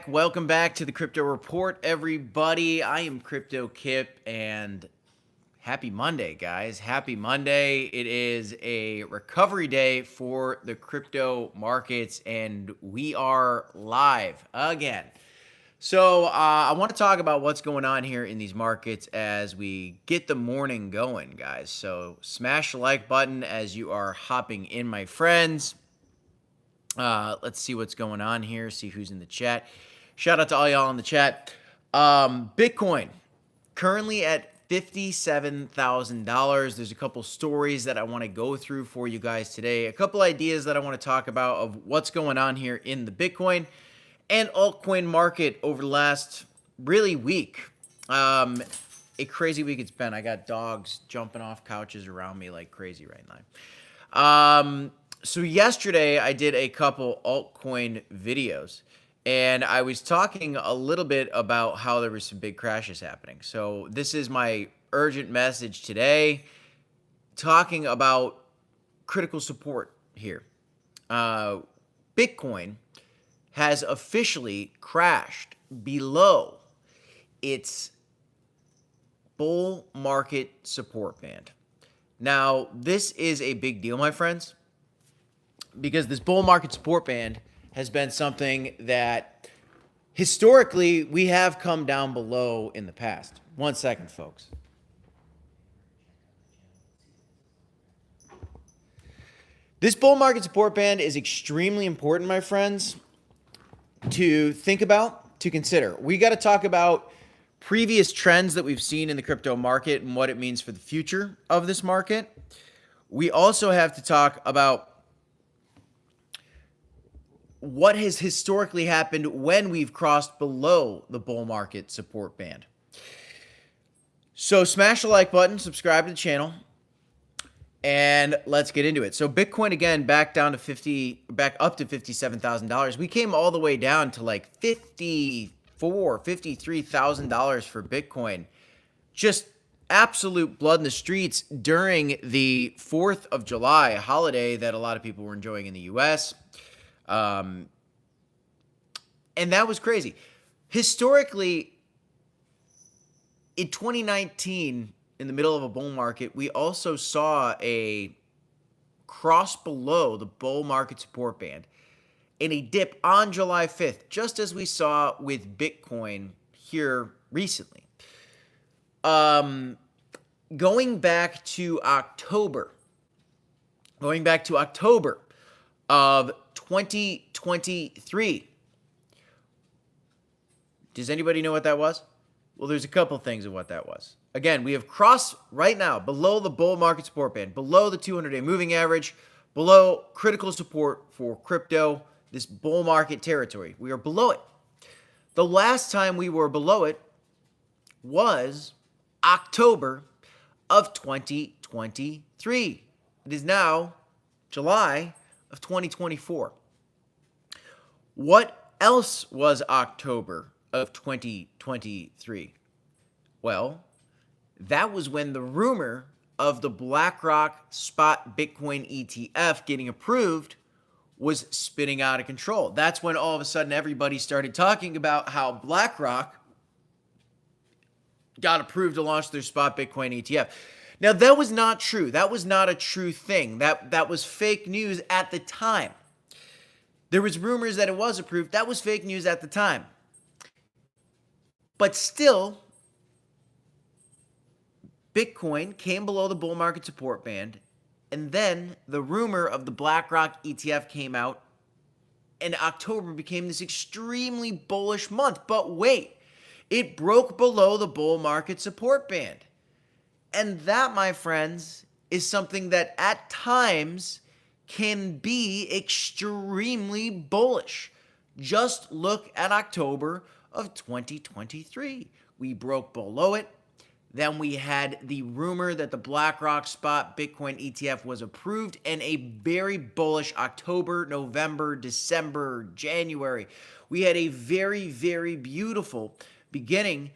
Welcome back to the Crypto Report, everybody. I am Crypto Kip, and happy Monday, guys. Happy Monday. It is a recovery day for the crypto markets, and we are live again. So I want to talk about what's going on here in these markets as we get the morning going, guys. So smash the like button as you are hopping in, my friends. Let's see what's going on here, see who's in the chat. Shout out to all y'all in the chat. Bitcoin, currently at $57,000. There's a couple stories that I want to go through for you guys today. A couple ideas that I want to talk about of what's going on here in the Bitcoin and altcoin market over the last really week. A crazy week it's been. I got dogs jumping off couches around me like crazy right now. So yesterday I did a couple altcoin videos, and I was talking a little bit about how there were some big crashes happening. So this is my urgent message today, talking about critical support here. Bitcoin has officially crashed below its bull market support band. Now, this is a big deal, my friends, because this bull market support band has been something that historically we have come down below in the past. 1 second, folks. This bull market support band is extremely important, my friends, to think about, to consider. We got to talk about previous trends that we've seen in the crypto market and what it means for the future of this market. We also have to talk about what has historically happened when we've crossed below the bull market support band. So smash the like button, subscribe to the channel, and let's get into it. So Bitcoin, again, back up to $57,000. We came all the way down to like $53,000 for Bitcoin. Just absolute blood in the streets during the 4th of July, a holiday that a lot of people were enjoying in the US. And that was crazy. Historically, in 2019, in the middle of a bull market, we also saw a cross below the bull market support band and a dip on July 5th, just as we saw with Bitcoin here recently. Going back to October of 2023. Does anybody know what that was? Well, there's a couple things of what that was. Again, we have crossed right now below the bull market support band, below the 200-day moving average, below critical support for crypto, this bull market territory. We are below it. The last time we were below it was October of 2023. It is now July of 2024. What else was October of 2023? Well, that was when the rumor of the BlackRock spot Bitcoin ETF getting approved was spinning out of control. That's when all of a sudden everybody started talking about how BlackRock got approved to launch their spot Bitcoin ETF. Now, that was not true. That was not a true thing. That was fake news at the time. There was rumors that it was approved. That was fake news at the time. But still, Bitcoin came below the bull market support band, and then the rumor of the BlackRock ETF came out, and October became this extremely bullish month. But wait, it broke below the bull market support band. And that, my friends, is something that at times can be extremely bullish. Just look at October of 2023. We broke below it. Then we had the rumor that the BlackRock spot Bitcoin ETF was approved, and a very bullish October, November, December, January. We had a very, very beautiful beginning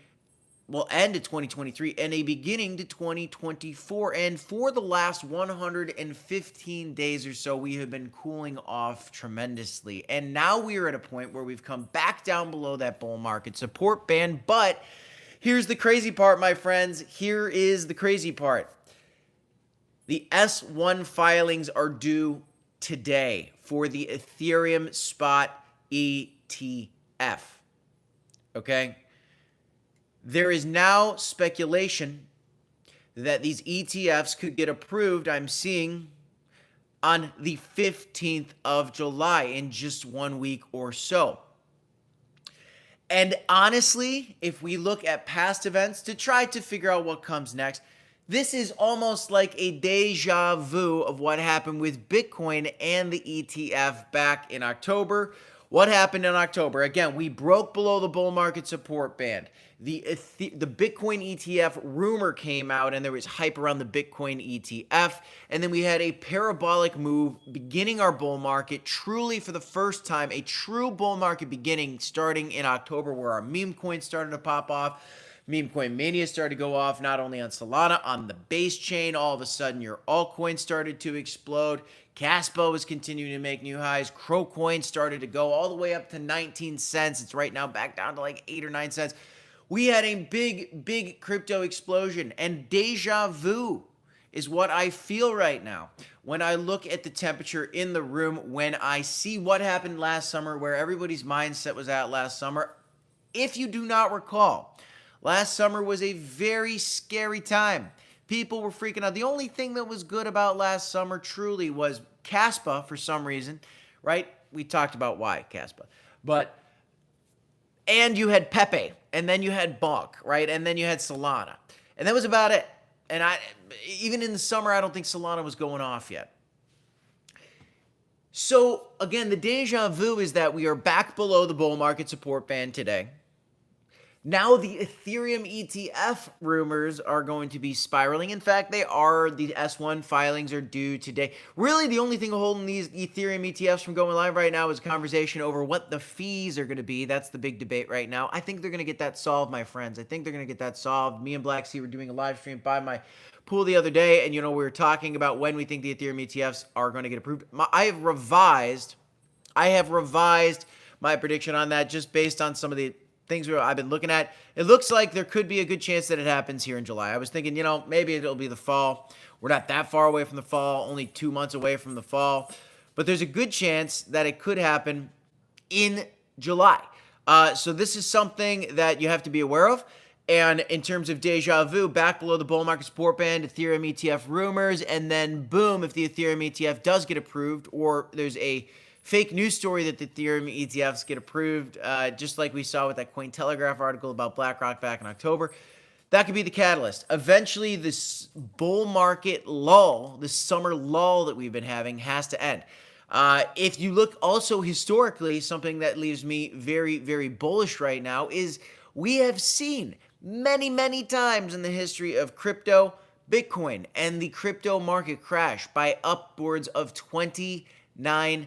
well, end of 2023 and a beginning to 2024. And for the last 115 days or so, we have been cooling off tremendously. And now we are at a point where we've come back down below that bull market support band. But here's the crazy part, my friends. Here is the crazy part. The S1 filings are due today for the Ethereum spot ETF. Okay? There is now speculation that these ETFs could get approved, I'm seeing, on the 15th of July in just 1 week or so. And honestly, if we look at past events to try to figure out what comes next, this is almost like a deja vu of what happened with Bitcoin and the ETF back in October. What happened in October? Again, we broke below the bull market support band. The Bitcoin ETF rumor came out, and there was hype around the Bitcoin ETF. And then we had a parabolic move beginning our bull market, truly for the first time, a true bull market beginning starting in October, where our meme coins started to pop off. Meme coin mania started to go off, not only on Solana, on the base chain. All of a sudden, your altcoin started to explode. Caspa was continuing to make new highs. Crocoin started to go all the way up to 19 cents. It's right now back down to like 8 or 9 cents. We had a big crypto explosion, and deja vu is what I feel right now. When I look at the temperature in the room, when I see what happened last summer, where everybody's mindset was at last summer. If you do not recall, last summer was a very scary time. People were freaking out. The only thing that was good about last summer truly was Caspa for some reason, right? We talked about why Caspa. And you had Pepe, and then you had Bonk, right? And then you had Solana. And that was about it. And even in the summer, I don't think Solana was going off yet. So again, the deja vu is that we are back below the bull market support band today. Now the Ethereum ETF rumors are going to be spiraling. In fact, they are. The S1 filings are due today. Really, the only thing holding these Ethereum ETFs from going live right now is conversation over what the fees are going to be. That's the big debate right now. I think they're going to get that solved, my friends. I think they're going to get that solved. Me and Black Sea were doing a live stream by my pool the other day, and we were talking about when we think the Ethereum ETFs are going to get approved. I have revised my prediction on that just based on some of the things I've been looking at. It looks like there could be a good chance that it happens here in July. I was thinking, maybe it'll be the fall. We're not that far away from the fall, only 2 months away from the fall. But there's a good chance that it could happen in July. So this is something that you have to be aware of. And in terms of deja vu, back below the bull market support band, Ethereum ETF rumors, and then boom, if the Ethereum ETF does get approved, or there's a fake news story that the Ethereum ETFs get approved, just like we saw with that Cointelegraph article about BlackRock back in October. That could be the catalyst. Eventually, this bull market lull, this summer lull that we've been having, has to end. If you look also historically, something that leaves me very, very bullish right now is we have seen many times in the history of crypto, Bitcoin, and the crypto market crash by upwards of 29%.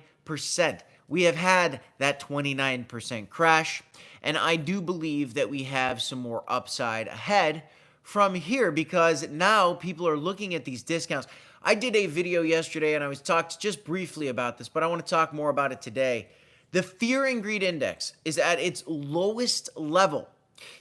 We have had that 29% crash, and I do believe that we have some more upside ahead from here because now people are looking at these discounts. I did a video yesterday and I was talked just briefly about this, but I want to talk more about it today. The fear and greed index is at its lowest level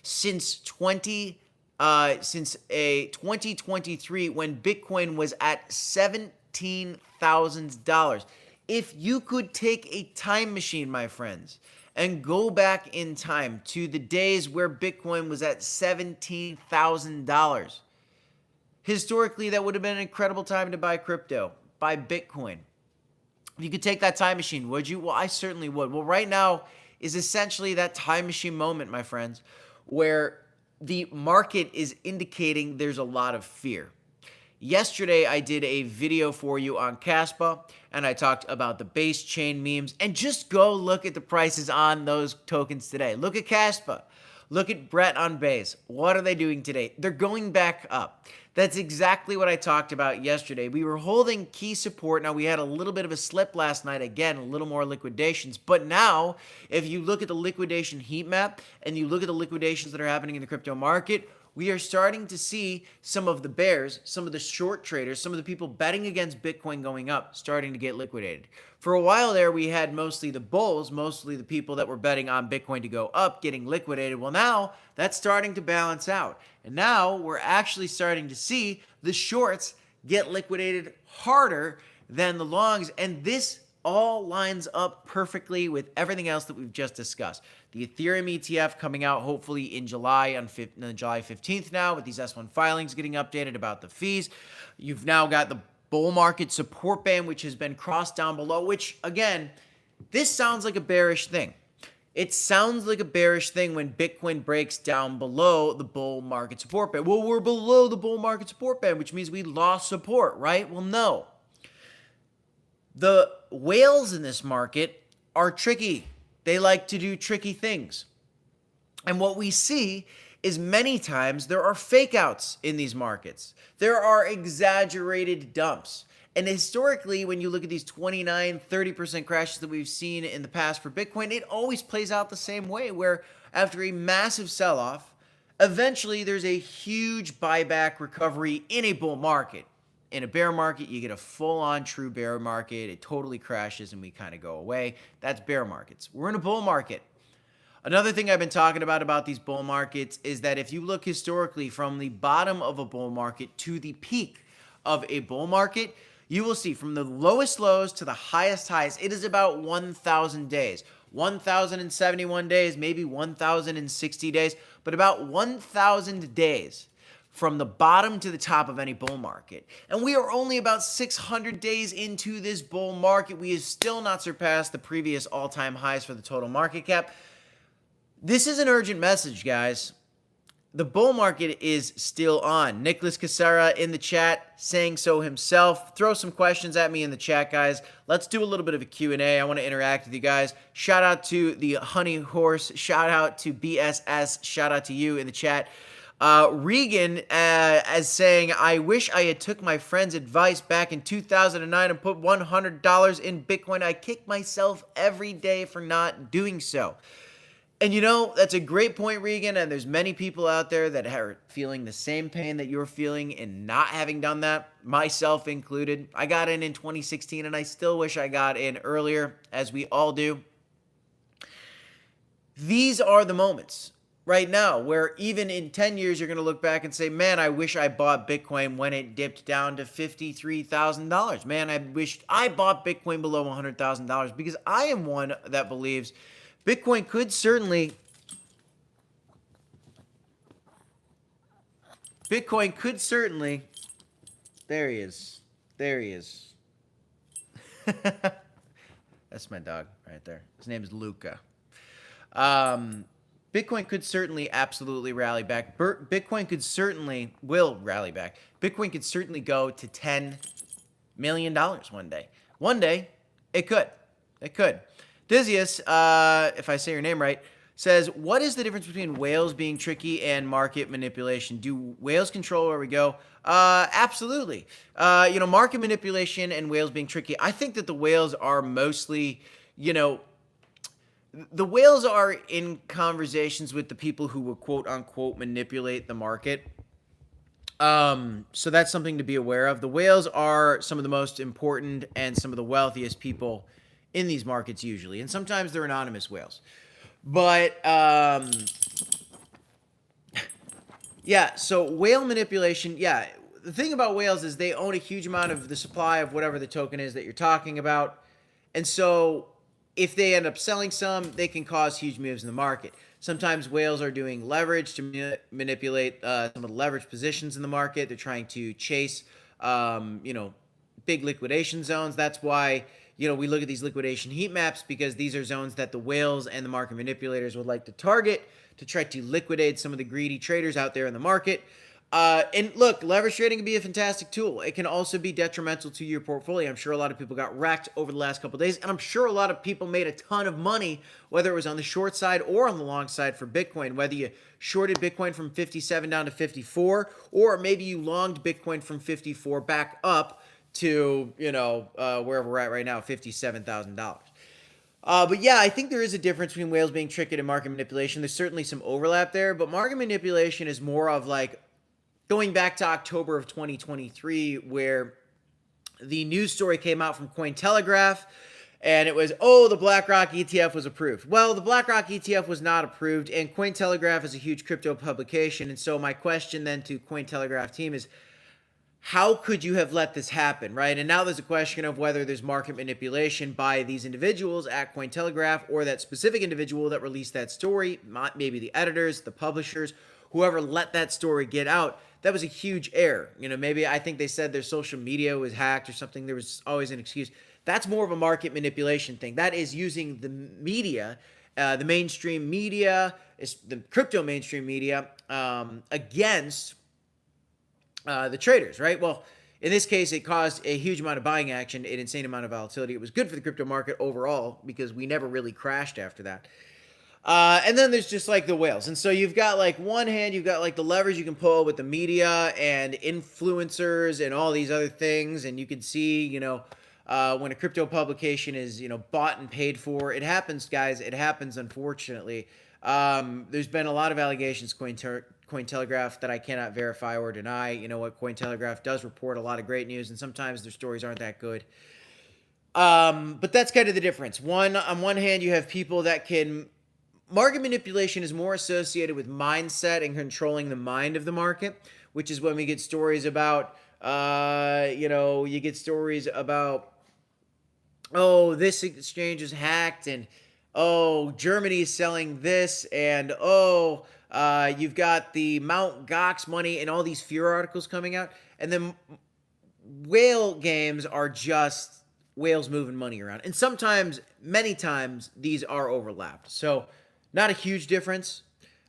since 2023 when Bitcoin was at $17,000. If you could take a time machine, my friends, and go back in time to the days where Bitcoin was at $17,000, historically, that would have been an incredible time to buy crypto, buy Bitcoin. If you could take that time machine, would you? Well, I certainly would. Well, right now is essentially that time machine moment, my friends, where the market is indicating there's a lot of fear. Yesterday, I did a video for you on Caspa, and I talked about the base chain memes, and just go look at the prices on those tokens today. Look at Caspa. Look at Brett on base. What are they doing today? They're going back up. That's exactly what I talked about yesterday. We were holding key support. Now, we had a little bit of a slip last night. Again, a little more liquidations. But now, if you look at the liquidation heat map and you look at the liquidations that are happening in the crypto market, we are starting to see some of the bears, some of the short traders, some of the people betting against Bitcoin going up starting to get liquidated. For a while there, we had mostly the bulls, mostly the people that were betting on Bitcoin to go up, getting liquidated. Well, now that's starting to balance out. And now we're actually starting to see the shorts get liquidated harder than the longs. And this all lines up perfectly with everything else that we've just discussed. The Ethereum ETF coming out hopefully in July, on July 15th now, with these S1 filings getting updated about the fees. You've now got the bull market support band, which has been crossed down below, which, again, this sounds like a bearish thing. It sounds like a bearish thing when Bitcoin breaks down below the bull market support band. Well, we're below the bull market support band, which means we lost support, right? Well, no. The whales in this market are tricky. They like to do tricky things. And what we see is many times there are fake outs in these markets. There are exaggerated dumps. And historically, when you look at these 29, 30% crashes that we've seen in the past for Bitcoin, it always plays out the same way, where after a massive sell-off, eventually there's a huge buyback recovery in a bull market. In a bear market, you get a full-on true bear market. It totally crashes and we kind of go away. That's bear markets. We're in a bull market. Another thing I've been talking about these bull markets is that if you look historically from the bottom of a bull market to the peak of a bull market, you will see from the lowest lows to the highest highs, it is about 1,000 days. 1,071 days, maybe 1,060 days, but about 1,000 days from the bottom to the top of any bull market. And we are only about 600 days into this bull market. We have still not surpassed the previous all-time highs for the total market cap. This is an urgent message, guys. The bull market is still on. Nicholas Casera in the chat saying so himself. Throw some questions at me in the chat, guys. Let's do a little bit of a Q&A. I want to interact with you guys. Shout out to the Honey Horse. Shout out to BSS. Shout out to you in the chat. Regan as saying, I wish I had took my friend's advice back in 2009 and put $100 in Bitcoin. I kick myself every day for not doing so. And you know, that's a great point, Regan, and there's many people out there that are feeling the same pain that you're feeling in not having done that, myself included. I got in 2016, and I still wish I got in earlier, as we all do. These are the moments right now where even in 10 years, you're going to look back and say, man, I wish I bought Bitcoin when it dipped down to $53,000. Man, I wish I bought Bitcoin below $100,000, because I am one that believes Bitcoin could certainly there he is. That's my dog right there. His name is Luca. Bitcoin could certainly absolutely rally back. Bitcoin could certainly will rally back. Bitcoin could certainly go to $10 million one day. One day, it could. It could. Dizius, if I say your name right, says, what is the difference between whales being tricky and market manipulation? Do whales control where we go? Absolutely. Market manipulation and whales being tricky. I think that the whales are mostly, the whales are in conversations with the people who will quote unquote manipulate the market. So that's something to be aware of. The whales are some of the most important and some of the wealthiest people in these markets usually, and sometimes they're anonymous whales. But so whale manipulation, the thing about whales is they own a huge amount of the supply of whatever the token is that you're talking about. And so if they end up selling some, they can cause huge moves in the market. Sometimes whales are doing leverage to manipulate some of the leverage positions in the market. They're trying to chase, big liquidation zones. That's why we look at these liquidation heat maps, because these are zones that the whales and the market manipulators would like to target to try to liquidate some of the greedy traders out there in the market. And look, leverage trading can be a fantastic tool. It can also be detrimental to your portfolio. I'm sure a lot of people got wrecked over the last couple of days, and I'm sure a lot of people made a ton of money, whether it was on the short side or on the long side for Bitcoin, whether you shorted Bitcoin from 57 down to 54, or maybe you longed Bitcoin from 54 back up to, wherever we're at right now, $57,000. But yeah, I think there is a difference between whales being tricked and market manipulation. There's certainly some overlap there, but market manipulation is more of like going back to October of 2023, where the news story came out from Cointelegraph, and it was, oh, the BlackRock ETF was approved. Well, the BlackRock ETF was not approved, and Cointelegraph is a huge crypto publication. And so my question then to Cointelegraph team is, how could you have let this happen, right? And now there's a question of whether there's market manipulation by these individuals at Cointelegraph or that specific individual that released that story, maybe the editors, the publishers, whoever let that story get out. That was a huge error. Maybe I think they said their social media was hacked or something. There was always an excuse. That's more of a market manipulation thing. That is using the media, the mainstream media, the crypto mainstream media, against the traders, right? Well, in this case, it caused a huge amount of buying action, an insane amount of volatility. It was good for the crypto market overall because we never really crashed after that. And then there's just like the whales. And so you've got like one hand, you've got like the leverage you can pull with the media and influencers and all these other things. And you can see, when a crypto publication is, bought and paid for, it happens, guys. It happens, unfortunately. There's been a lot of allegations, Cointelegraph, that I cannot verify or deny. You know what? Cointelegraph does report a lot of great news, and sometimes their stories aren't that good. But that's kind of the difference. On one hand, you have people that can... Market manipulation is more associated with mindset and controlling the mind of the market, which is when we get stories about, you get stories about, oh, this exchange is hacked, and, oh, Germany is selling this, and, oh, you've got the Mount Gox money and all these fear articles coming out. And then whale games are just whales moving money around. And sometimes, many times, these are overlapped. So... not a huge difference.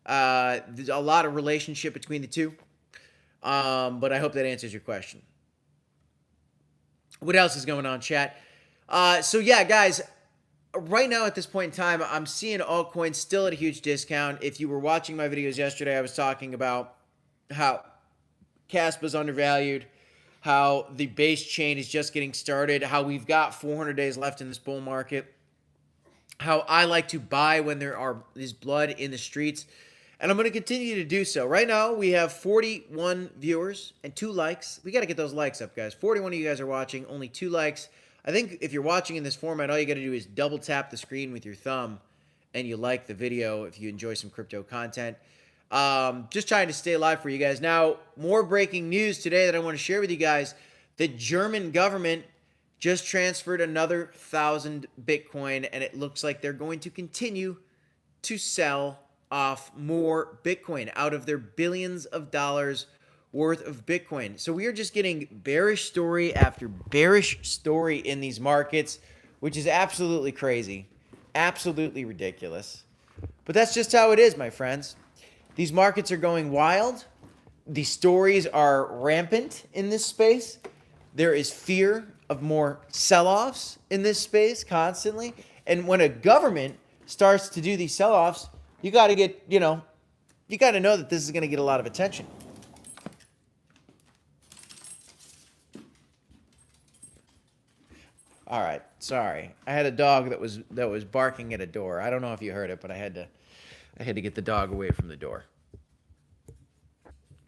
There's a lot of relationship between the two. But I hope that answers your question. What else is going on, chat? So yeah, guys, right now at this point in time, I'm seeing altcoins still at a huge discount. If you were watching my videos yesterday, I was talking about how Caspa's undervalued, how the base chain is just getting started, how we've got 400 days left in this bull market, how I like to buy when there is blood in the streets, and I'm going to continue to do so. Right now, we have 41 viewers and 2 likes. We got to get those likes up, guys. 41 of you guys are watching, only 2 likes. I think if you're watching in this format, all you got to do is double tap the screen with your thumb, and you like the video if you enjoy some crypto content. Just trying to stay alive for you guys. Now, more breaking news today that I want to share with you guys. The German government just transferred another 1,000 Bitcoin, and it looks like they're going to continue to sell off more Bitcoin out of their billions of dollars worth of Bitcoin. So we are just getting bearish story after bearish story in these markets, which is absolutely crazy, absolutely ridiculous. But that's just how it is, my friends. These markets are going wild. The stories are rampant in this space. There is fear of more sell-offs in this space constantly. And when a government starts to do these sell-offs, you got to get, you got to know that this is going to get a lot of attention. All right, sorry. I had a dog that was barking at a door. I don't know if you heard it, but I had to get the dog away from the door.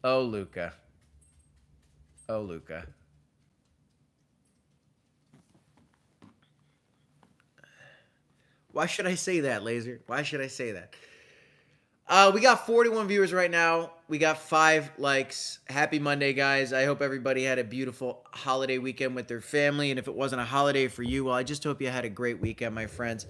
Oh, Luca. Oh, Luca. Why should I say that, Laser? Why should I say that? We got 41 viewers right now. We got 5 likes. Happy Monday, guys. I hope everybody had a beautiful holiday weekend with their family. And if it wasn't a holiday for you, well, I just hope you had a great weekend, my friends.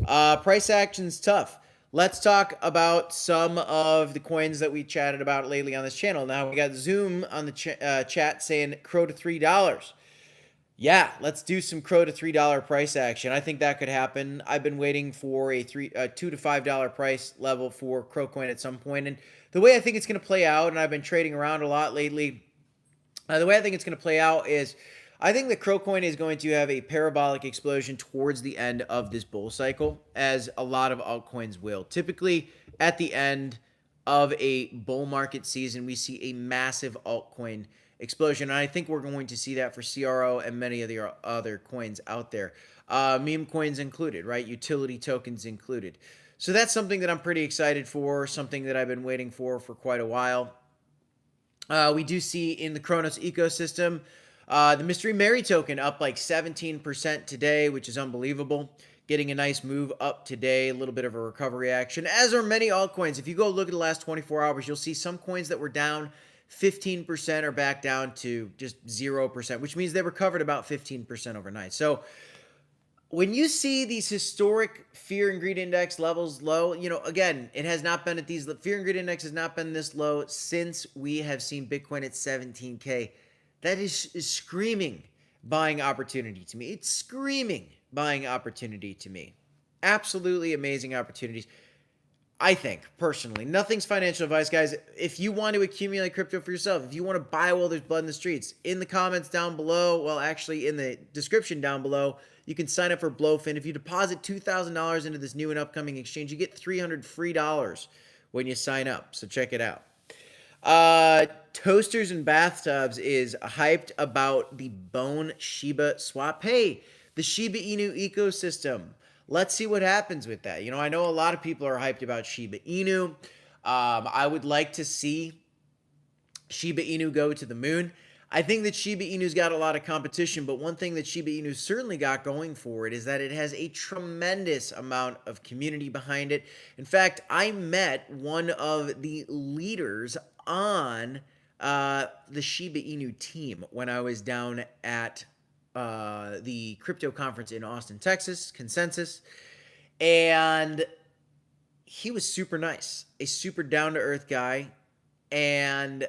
Price action's tough. Let's talk about some of the coins that we chatted about lately on this channel. Now, we got Zoom on the chat saying crow to $3. Yeah, let's do some crow to $3 price action. I think that could happen. I've been waiting for a $2 to $5 price level for crow coin at some point, and the way I think it's going to play out, and I've been trading around a lot lately. The way I think it's going to play out is I think that crow coin is going to have a parabolic explosion towards the end of this bull cycle, as a lot of altcoins will. Typically, at the end of a bull market season, we see a massive altcoin explosion. And I think we're going to see that for CRO and many of the other coins out there. Meme coins included, right? Utility tokens included. So that's something that I'm pretty excited for, something that I've been waiting for quite a while. We do see in the Cronos ecosystem, the Mystery Mary token up like 17% today, which is unbelievable. Getting a nice move up today, a little bit of a recovery action, as are many altcoins. If you go look at the last 24 hours, you'll see some coins that were down 15% are back down to just 0%, which means they recovered about 15% overnight. So when you see these historic fear and greed index levels low, again, it has not been at these, fear and greed index has not been this low since we have seen Bitcoin at 17K. That is screaming buying opportunity to me. It's screaming buying opportunity to me. Absolutely amazing opportunities. I think, personally, nothing's financial advice, guys. If you want to accumulate crypto for yourself, if you want to buy while there's blood in the streets, in the comments down below, well, actually in the description down below, you can sign up for Blowfin. If you deposit $2,000 into this new and upcoming exchange, you get $300 free when you sign up. So check it out. Toasters and bathtubs is hyped about the Bone Shiba swap. Hey, the Shiba Inu ecosystem. Let's see what happens with that. I know a lot of people are hyped about Shiba Inu. I would like to see Shiba Inu go to the moon. I think that Shiba Inu's got a lot of competition, but one thing that Shiba Inu certainly got going for it is that it has a tremendous amount of community behind it. In fact, I met one of the leaders on the Shiba Inu team when I was down at the crypto conference in Austin, Texas, Consensus, and he was super nice, a super down-to-earth guy, and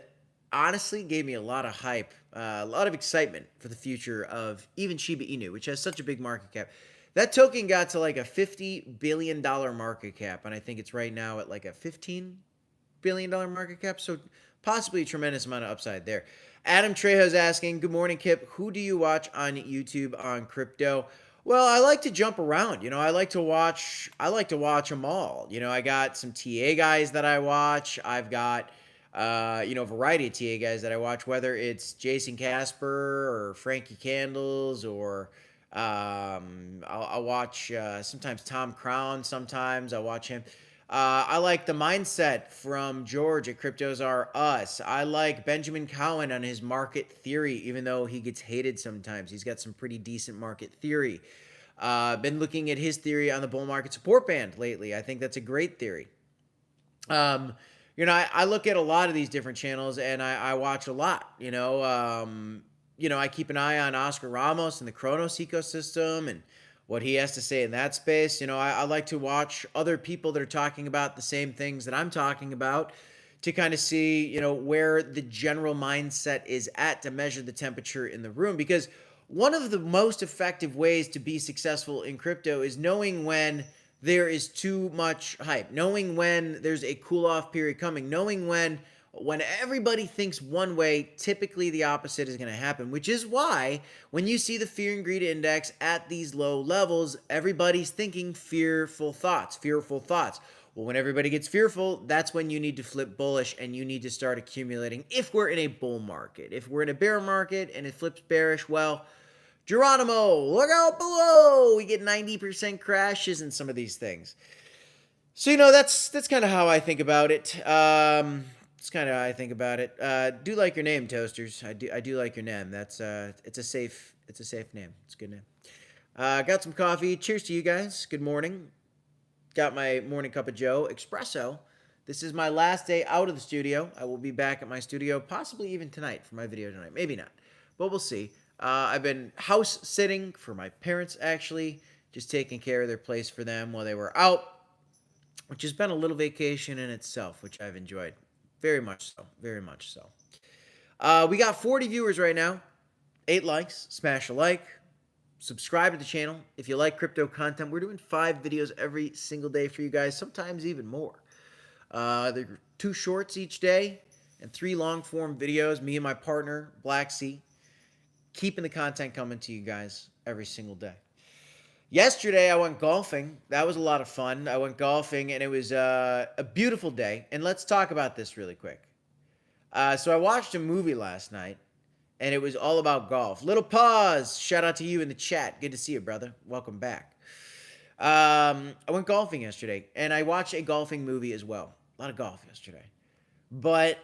honestly gave me a lot of hype, a lot of excitement for the future of even Shiba Inu, which has such a big market cap. That token got to like a $50 billion market cap, and I think it's right now at like a $15 billion market cap, so possibly a tremendous amount of upside there. Adam Trejo's asking, good morning, Kip. Who do you watch on YouTube on crypto? Well, I like to jump around. I like to watch them all. I got some TA guys that I watch. I've got a variety of TA guys that I watch, whether it's Jason Casper or Frankie Candles, or I'll watch sometimes Tom Crown. Sometimes I watch him. I like the mindset from George at Cryptos Are Us. I like Benjamin Cowan on his market theory, even though he gets hated sometimes. He's got some pretty decent market theory. Been looking at his theory on the bull market support band lately. I think that's a great theory. I look at a lot of these different channels, and I watch a lot. I keep an eye on Oscar Ramos and the Cronos ecosystem and what he has to say in that space. I like to watch other people that are talking about the same things that I'm talking about to kind of see, where the general mindset is at, to measure the temperature in the room. Because one of the most effective ways to be successful in crypto is knowing when there is too much hype, knowing when there's a cool off period coming, knowing when everybody thinks one way, typically the opposite is going to happen, which is why when you see the fear and greed index at these low levels, everybody's thinking fearful thoughts. Well, when everybody gets fearful, that's when you need to flip bullish and you need to start accumulating. If we're in a bull market, if we're in a bear market and it flips bearish, well, Geronimo, look out below. We get 90% crashes in some of these things. So, that's kind of how I think about it. It's kind of how I think about it. Do like your name, Toasters. I do like your name. It's a safe name. It's a good name. Got some coffee. Cheers to you guys. Good morning. Got my morning cup of Joe espresso. This is my last day out of the studio. I will be back at my studio possibly even tonight for my video tonight. Maybe not, but we'll see. I've been house sitting for my parents, actually, just taking care of their place for them while they were out, which has been a little vacation in itself, which I've enjoyed. Very much so. Very much so. We got 40 viewers right now. 8 likes, smash a like, subscribe to the channel. If you like crypto content, we're doing 5 videos every single day for you guys, sometimes even more. There are 2 shorts each day and 3 long form videos. Me and my partner, Maxi, keeping the content coming to you guys every single day. Yesterday, I went golfing. That was a lot of fun. I went golfing, and it was a beautiful day. And let's talk about this really quick. So I watched a movie last night, and it was all about golf. Little pause. Shout out to you in the chat. Good to see you, brother. Welcome back. I went golfing yesterday, and I watched a golfing movie as well. A lot of golf yesterday. But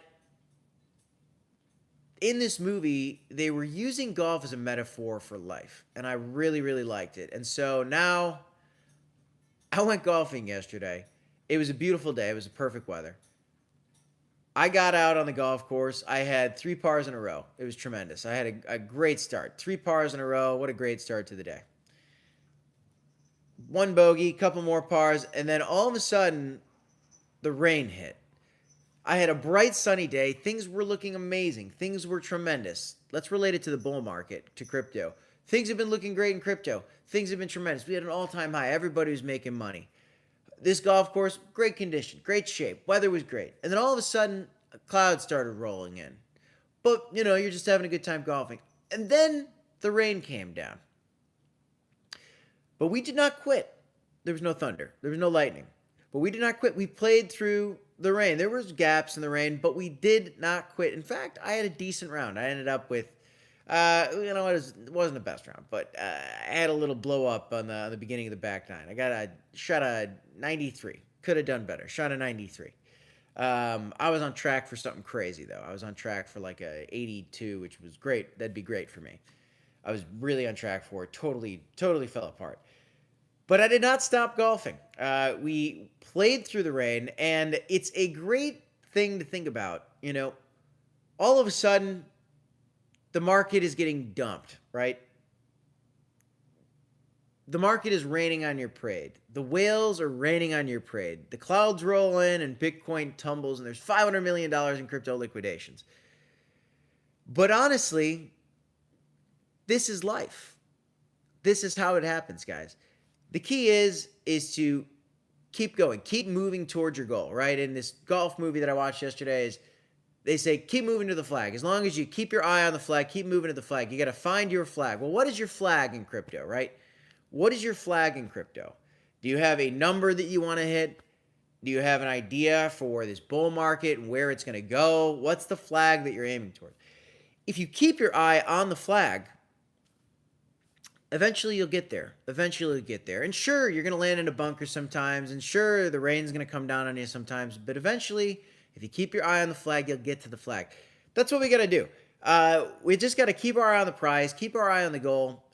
in this movie, they were using golf as a metaphor for life, and I really, really liked it. And so now I went golfing yesterday. It was a beautiful day. It was a perfect weather. I got out on the golf course. I had 3 pars in a row. It was tremendous. I had a great start. 3 pars in a row. What a great start to the day. 1 bogey, couple more pars, and then all of a sudden, the rain hit. I had a bright sunny day. Things were looking amazing. Things were tremendous. Let's relate it to the bull market, to crypto. Things have been looking great in crypto. Things have been tremendous. We had an all-time high. Everybody was making money. This golf course, great condition, great shape. Weather was great. And then all of a sudden, a cloud started rolling in. But, you're just having a good time golfing. And then the rain came down. But we did not quit. There was no thunder. There was no lightning. But we did not quit. We played through the rain. There was gaps in the rain, but we did not quit. In fact, I had a decent round. I ended up with, it wasn't the best round, but I had a little blow up on the beginning of the back nine. Shot a 93. Could have done better. Shot a 93. I was on track for something crazy though. I was on track for like a 82, which was great. That'd be great for me. I was really on track for it. Totally fell apart. But I did not stop golfing. We played through the rain, and it's a great thing to think about. All of a sudden, the market is getting dumped, right? The market is raining on your parade. The whales are raining on your parade. The clouds roll in, and Bitcoin tumbles, and there's $500 million in crypto liquidations. But honestly, this is life. This is how it happens, guys. The key is to keep going, keep moving towards your goal, right? In this golf movie that I watched yesterday, they say keep moving to the flag. As long as you keep your eye on the flag, keep moving to the flag. You got to find your flag. Well, what is your flag in crypto, right? What is your flag in crypto? Do you have a number that you want to hit? Do you have an idea for this bull market and where it's going to go? What's the flag that you're aiming toward? If you keep your eye on the flag, eventually you'll get there. And sure, you're going to land in a bunker sometimes. And sure, the rain's going to come down on you sometimes. But eventually, if you keep your eye on the flag, you'll get to the flag. That's what we got to do. We just got to keep our eye on the prize, keep our eye on the goal,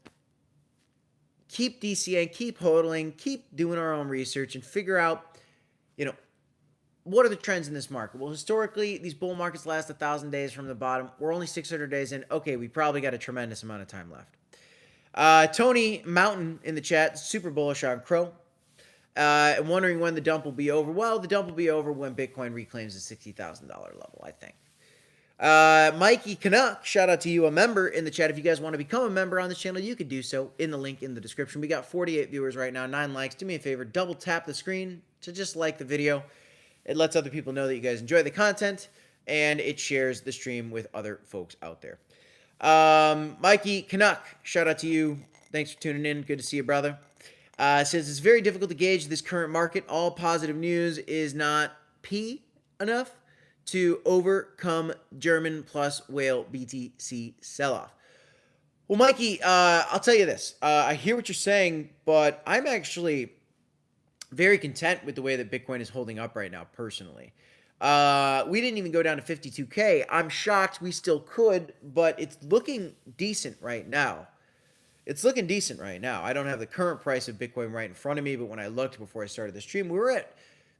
keep DCAing, keep hodling, keep doing our own research, and figure out, what are the trends in this market? Well, historically, these bull markets last 1,000 days from the bottom. We're only 600 days in. Okay, we probably got a tremendous amount of time left. Tony Mountain in the chat, super bullish on Crow. Wondering when the dump will be over. Well, the dump will be over when Bitcoin reclaims the $60,000 level, I think. Mikey Canuck, shout out to you, a member in the chat. If you guys want to become a member on this channel, you can do so in the link in the description. We got 48 viewers right now, 9 likes. Do me a favor, double tap the screen to just like the video. It lets other people know that you guys enjoy the content, and it shares the stream with other folks out there. Mikey Canuck, shout out to you. Thanks for tuning in. Good to see you, brother. Says it's very difficult to gauge this current market. All positive news is not P enough to overcome German plus whale BTC sell-off. Well, Mikey, I'll tell you this. I hear what you're saying, but I'm actually very content with the way that Bitcoin is holding up right now, personally. We didn't even go down to 52K. I'm shocked we still could, but it's looking decent right now. I don't have the current price of Bitcoin right in front of me, but when I looked before I started the stream, we were at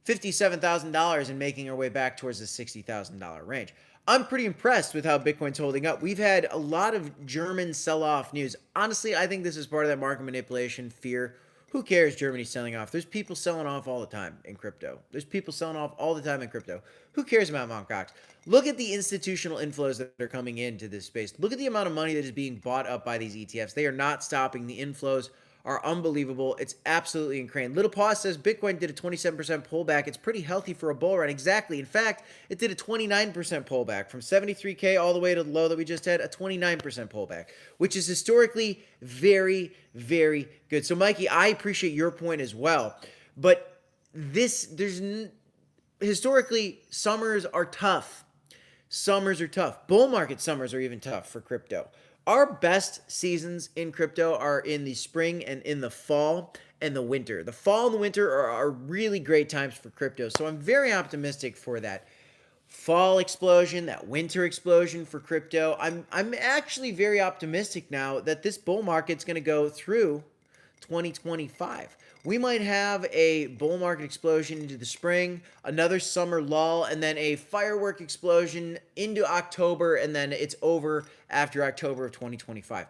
$57,000 and making our way back towards the $60,000 range. I'm pretty impressed with how Bitcoin's holding up. We've had a lot of German sell-off news. Honestly, I think this is part of that market manipulation fear. Who cares? Germany's selling off. There's people selling off all the time in crypto. There's people selling off all the time in crypto. Who cares about Mt. Gox? Look at the institutional inflows that are coming into this space. Look at the amount of money that is being bought up by these ETFs. They are not stopping. The inflows are unbelievable. It's absolutely insane. Little Pause says Bitcoin did a 27% pullback. It's pretty healthy for a bull run. Exactly. In fact, it did a 29% pullback from 73K all the way to the low that we just had, a 29% pullback, which is historically very, very good. So, Mikey, I appreciate your point as well. But historically, summers are tough. Summers are tough. Bull market summers are even tough for crypto. Our best seasons in crypto are in the spring and in the fall and the winter. The fall and the winter are really great times for crypto. So I'm very optimistic for that fall explosion, that winter explosion for crypto. I'm actually very optimistic now that this bull market's going to go through 2025. We might have a bull market explosion into the spring, another summer lull, and then a firework explosion into October, and then it's over after October of 2025.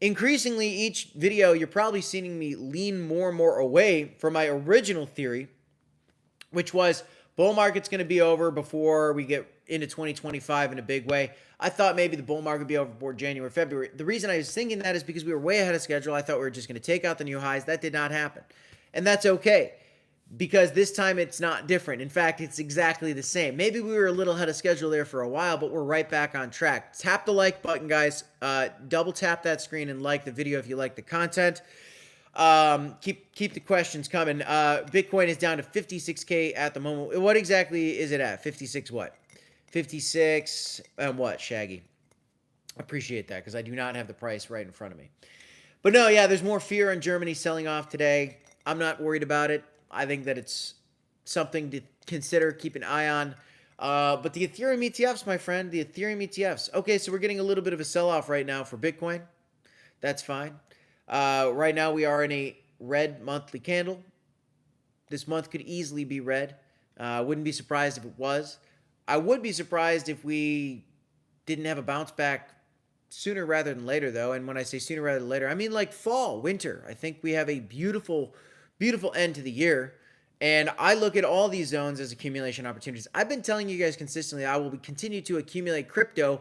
Increasingly, each video, you're probably seeing me lean more and more away from my original theory, which was bull market's going to be over before we get into 2025 in a big way. I thought maybe the bull market would be over before January, February. The reason I was thinking that is because we were way ahead of schedule. I thought we were just going to take out the new highs. That did not happen. And that's okay, because this time it's not different. In fact, it's exactly the same. Maybe we were a little ahead of schedule there for a while, but we're right back on track. Tap the like button, guys. Double tap that screen and like the video if you like the content. Keep the questions coming. Bitcoin is down to 56K at the moment. What exactly is it at? 56 what? 56 and what, Shaggy? Appreciate that, because I do not have the price right in front of me. But no, yeah, there's more fear on Germany selling off today. I'm not worried about it. I think that it's something to consider, keep an eye on. But the Ethereum ETFs, my friend, the Ethereum ETFs. Okay, so we're getting a little bit of a sell-off right now for Bitcoin. That's fine. Right now we are in a red monthly candle. This month could easily be red. Wouldn't be surprised if it was. I would be surprised if we didn't have a bounce back sooner rather than later, though. And when I say sooner rather than later, I mean like fall, winter. I think we have a beautiful, beautiful end to the year. And I look at all these zones as accumulation opportunities. I've been telling you guys consistently I will continue to accumulate crypto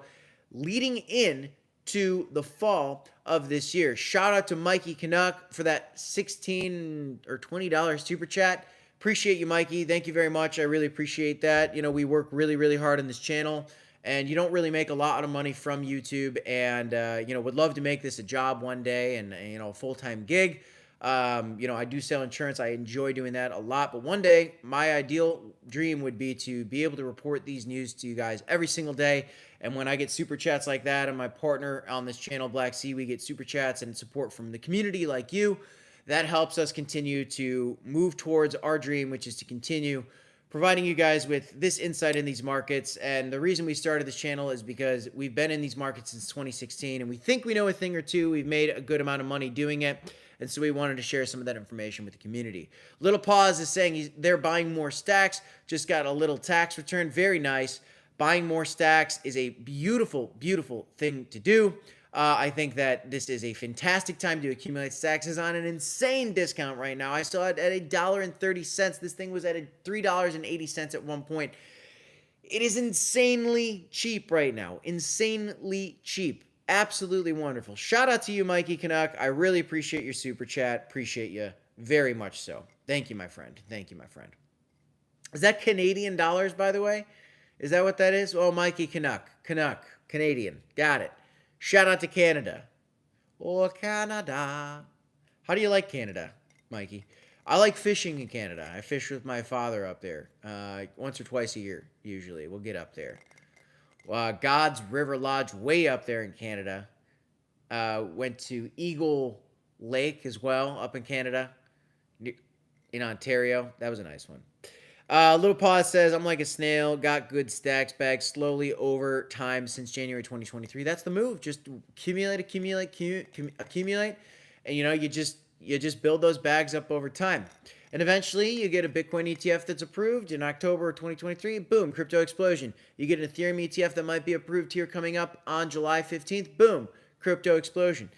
leading in to the fall of this year. Shout out to Mikey Canuck for that $16 or $20 super chat. Appreciate you, Mikey. Thank you very much. I really appreciate that. You know, we work really, really hard on this channel, and you don't really make a lot of money from YouTube, and, you know, would love to make this a job one day and you know, a full-time gig. You know, I do sell insurance. I enjoy doing that a lot, but one day my ideal dream would be to be able to report these news to you guys every single day. And when I get super chats like that, and my partner on this channel, Black Sea, we get super chats and support from the community like you. That helps us continue to move towards our dream, which is to continue providing you guys with this insight in these markets. And the reason we started this channel is because we've been in these markets since 2016, and we think we know a thing or two. We've made a good amount of money doing it, and so we wanted to share some of that information with the community. Little Pause is saying they're buying more stacks. Just got a little tax return. Very nice. Buying more stacks is a beautiful, beautiful thing to do. I think that this is a fantastic time to accumulate stacks. It's on an insane discount right now. I saw it at $1.30. This thing was at $3.80 at one point. It is insanely cheap right now. Insanely cheap. Absolutely wonderful. Shout out to you, Mikey Canuck. I really appreciate your super chat. Appreciate you very much so. Thank you, my friend. Thank you, my friend. Is that Canadian dollars, by the way? Is that what that is? Oh, Mikey Canuck. Canuck. Canadian. Got it. Shout out to Canada. Oh, Canada. How do you like Canada, Mikey? I like fishing in Canada. I fish with my father up there once or twice a year, usually. We'll get up there. God's River Lodge, way up there in Canada. Went to Eagle Lake as well, up in Canada, in Ontario. That was a nice one. Little Pause says, I'm like a snail, got good stacks back slowly over time since January 2023. That's the move. Just accumulate, and you know, you just build those bags up over time. And eventually you get a Bitcoin ETF that's approved in October 2023. Boom, crypto explosion. You get an Ethereum ETF that might be approved here coming up on July 15th. Boom, crypto explosion.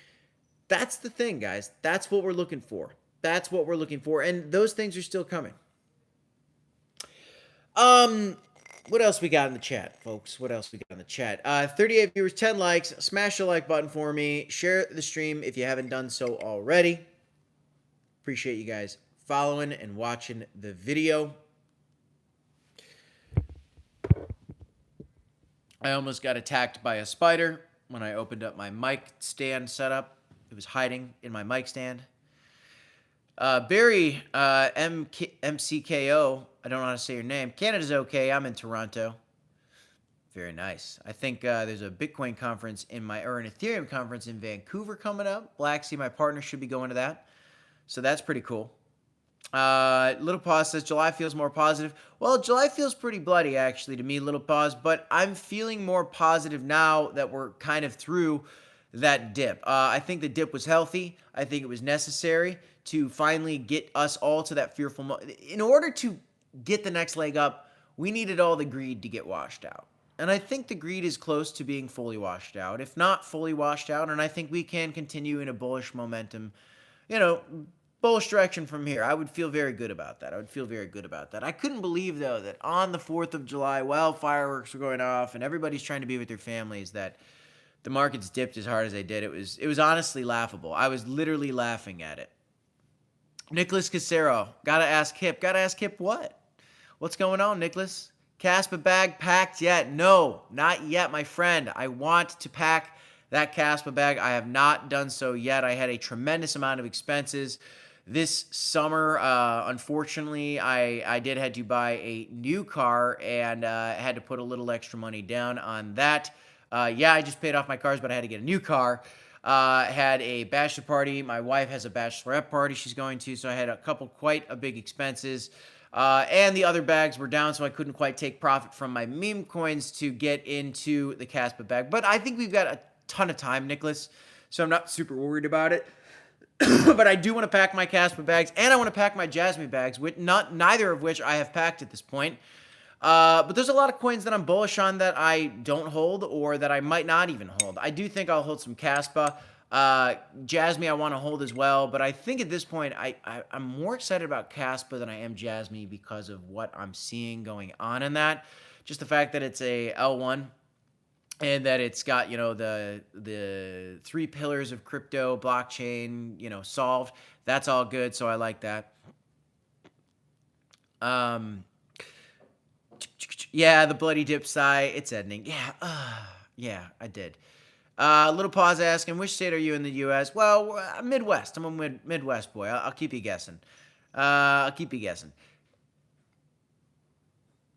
That's the thing, guys. That's what we're looking for. That's what we're looking for, and those things are still coming. What else we got in the chat, folks? What else we got in the chat? 38 viewers, 10 likes. Smash the like button for me. Share the stream if you haven't done so already. Appreciate you guys following and watching the video. I almost got attacked by a spider when I opened up my mic stand setup. It was hiding in my mic stand. Barry, MCKO, I don't know how to say your name. Canada's okay. I'm in Toronto. Very nice. I think there's a Bitcoin conference or an Ethereum conference in Vancouver coming up. Blacksea, my partner, should be going to that. So that's pretty cool. Little Pause says July feels more positive. Well, July feels pretty bloody, actually, to me, Little Pause. But I'm feeling more positive now that we're kind of through that dip. I think the dip was healthy. I think it was necessary to finally get us all to that fearful in order to get the next leg up, we needed all the greed to get washed out. And I think the greed is close to being fully washed out, if not fully washed out. And I think we can continue in a bullish momentum, bullish direction from here. I would feel very good about that. I couldn't believe, though, that on the 4th of July, while fireworks were going off and everybody's trying to be with their families, that the markets dipped as hard as they did. It was honestly laughable. I was literally laughing at it. Nicholas Casero, gotta ask Kip what? What's going on, Nicholas? Caspa bag packed yet? No, not yet, my friend. I want to pack that Caspa bag. I have not done so yet. I had a tremendous amount of expenses this summer. Unfortunately, I did had to buy a new car and had to put a little extra money down on that. I just paid off my cars, but I had to get a new car. Had a bachelor party. My wife has a bachelorette party she's going to, so I had quite a big expenses. And the other bags were down, so I couldn't quite take profit from my meme coins to get into the Caspa bag. But I think we've got a ton of time, Nicholas, so I'm not super worried about it. But I do want to pack my Caspa bags, and I want to pack my Jasmine bags, neither of which I have packed at this point. But there's a lot of coins that I'm bullish on that I don't hold or that I might not even hold. I do think I'll hold some Caspa. Jasmine I want to hold as well, but I think at this point I'm more excited about Caspa than I am Jasmine because of what I'm seeing going on in that. Just the fact that it's a L1 and that it's got, the 3 pillars of crypto, blockchain, solved. That's all good, so I like that. Yeah, the bloody dip sigh. It's ending. Yeah, I did. Little Pause asking, which state are you in the U.S.? Well, Midwest. I'm a Midwest boy. I'll keep you guessing.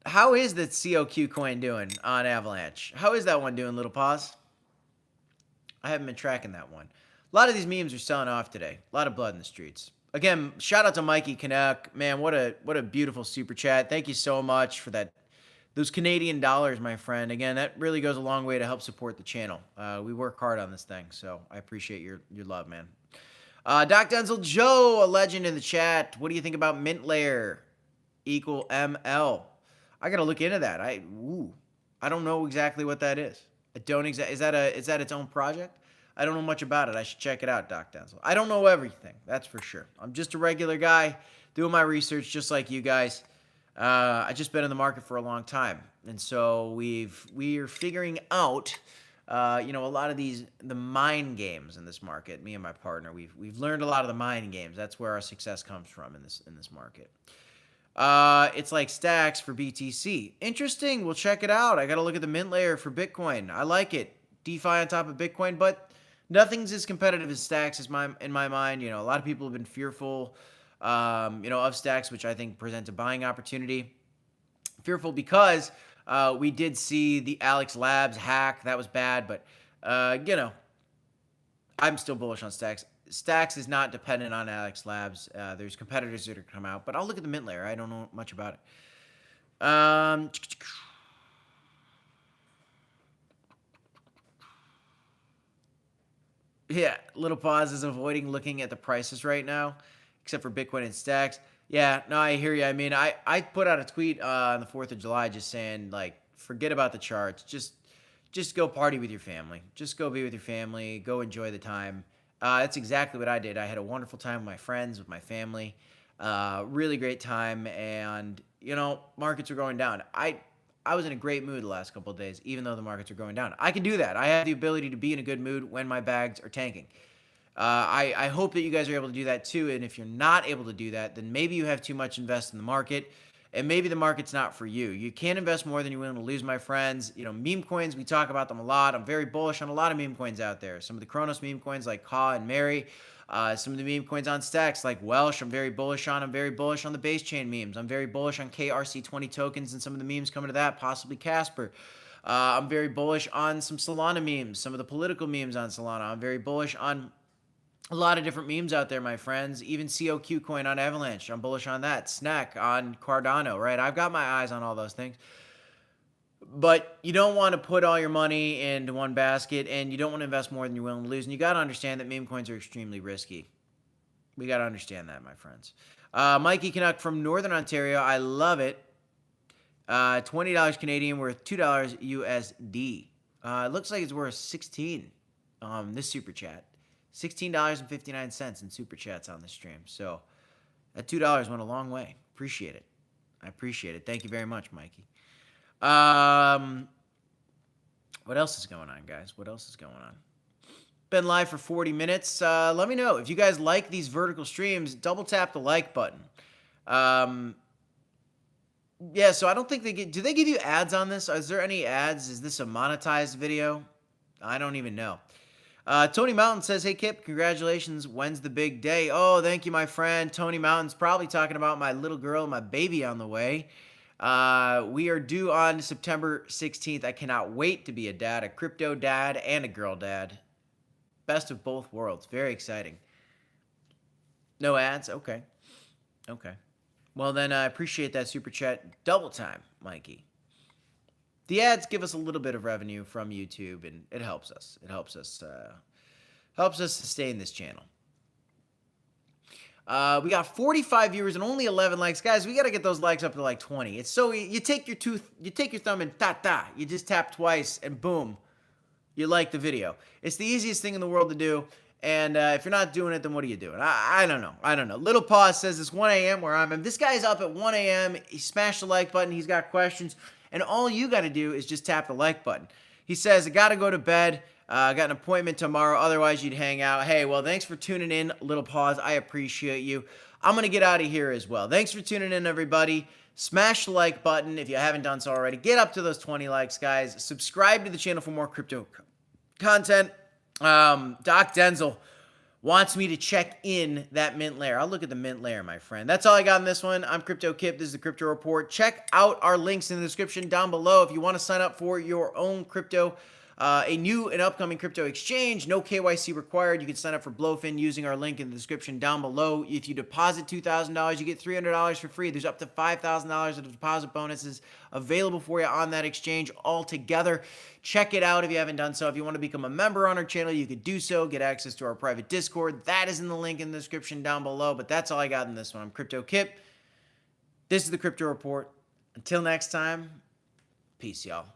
How is the COQ coin doing on Avalanche? How is that one doing, Little Pause? I haven't been tracking that one. A lot of these memes are selling off today. A lot of blood in the streets. Again, shout out to Mikey Canuck. Man, what a beautiful super chat. Thank you so much for that. Those Canadian dollars, my friend. Again, that really goes a long way to help support the channel. We work hard on this thing, so I appreciate your love, man. Doc Denzel Joe, a legend in the chat. What do you think about Mint Layer equal ML? I gotta look into that. I don't know exactly what that is. I don't is that its own project? I don't know much about it. I should check it out, Doc Denzel. I don't know everything, that's for sure. I'm just a regular guy doing my research just like you guys. I just been in the market for a long time, and so we're figuring out, a lot of the mind games in this market. Me and my partner, we've learned a lot of the mind games. That's where our success comes from in this market. It's like stacks for BTC. Interesting. We'll check it out. I got to look at the mint layer for Bitcoin. I like it. DeFi on top of Bitcoin, but nothing's as competitive as stacks in my mind. A lot of people have been fearful, of stacks, which I think presents a buying opportunity. Fearful because we did see the Alex Labs hack. That was bad, but I'm still bullish on stacks. Stacks is not dependent on Alex Labs. There's competitors that are come out, but I'll look at the mint layer. I don't know much about it. Yeah, Little Pause is avoiding looking at the prices right now, except for Bitcoin and stacks. Yeah, no, I hear you. I mean, I put out a tweet on the 4th of July just saying, forget about the charts. Just go party with your family. Just go be with your family. Go enjoy the time. That's exactly what I did. I had a wonderful time with my friends, with my family. Really great time, and markets are going down. I was in a great mood the last couple of days, even though the markets are going down. I can do that. I have the ability to be in a good mood when my bags are tanking. I hope that you guys are able to do that too. And if you're not able to do that, then maybe you have too much invest in the market, and maybe the market's not for you. You can't invest more than you're willing to lose, my friends. Meme coins, we talk about them a lot. I'm very bullish on a lot of meme coins out there. Some of the Cronos meme coins like Ka and Mary. Some of the meme coins on stacks like Welsh, I'm very bullish on. I'm very bullish on the base chain memes. I'm very bullish on KRC20 tokens and some of the memes coming to that, possibly Casper. I'm very bullish on some Solana memes, some of the political memes on Solana. I'm very bullish on a lot of different memes out there, my friends. Even COQ coin on Avalanche. I'm bullish on that. Snack on Cardano, right? I've got my eyes on all those things. But you don't want to put all your money into one basket, and you don't want to invest more than you're willing to lose. And you got to understand that meme coins are extremely risky. We got to understand that, my friends. Mikey Canuck from Northern Ontario. I love it. $20 Canadian worth $2 USD. It looks like it's worth 16. This super chat. $16.59 in super chats on the stream. So that $2 went a long way. Appreciate it. I appreciate it. Thank you very much, Mikey. What else is going on, guys? What else is going on? Been live for 40 minutes. Let me know if you guys like these vertical streams. Double tap the like button. Yeah, so I don't think do they give you ads on this? Is there any ads? Is this a monetized video? I don't even know. Tony Mountain says, hey, Kip, congratulations. When's the big day? Oh, thank you, my friend. Tony Mountain's probably talking about my little girl, my baby on the way. We are due on September 16th. I cannot wait to be a dad, a crypto dad and a girl dad. Best of both worlds. Very exciting. No ads? Okay. Okay. Well, then I appreciate that super chat. Double time, Mikey. The ads give us a little bit of revenue from YouTube, and it helps us. It helps us sustain this channel. We got 45 viewers and only 11 likes, guys. We got to get those likes up to like 20. It's so you take your thumb and you just tap twice, and boom, you like the video. It's the easiest thing in the world to do. And if you're not doing it, then what are you doing? I don't know. I don't know. Little Pause says it's 1 a.m. where I'm at. This guy's up at 1 a.m. He smashed the like button. He's got questions. And all you got to do is just tap the like button. He says, I got to go to bed. I got an appointment tomorrow. Otherwise, you'd hang out. Hey, well, thanks for tuning in, Little Pause. I appreciate you. I'm going to get out of here as well. Thanks for tuning in, everybody. Smash the like button if you haven't done so already. Get up to those 20 likes, guys. Subscribe to the channel for more crypto content. Doc Denzel wants me to check in that mint layer. I'll look at the mint layer, my friend. That's all I got in this one. I'm Crypto Kip. This is the Crypto Report. Check out our links in the description down below if you want to sign up for your own crypto, a new and upcoming crypto exchange. No KYC required. You can sign up for Blowfin using our link in the description down below. If you deposit $2,000, you get $300 for free. There's up to $5,000 of deposit bonuses available for you on that exchange altogether. Check it out if you haven't done so. If you want to become a member on our channel, you could do so. Get access to our private Discord. That is in the link in the description down below. But that's all I got in this one. I'm Crypto Kip. This is the Crypto Report. Until next time, peace, y'all.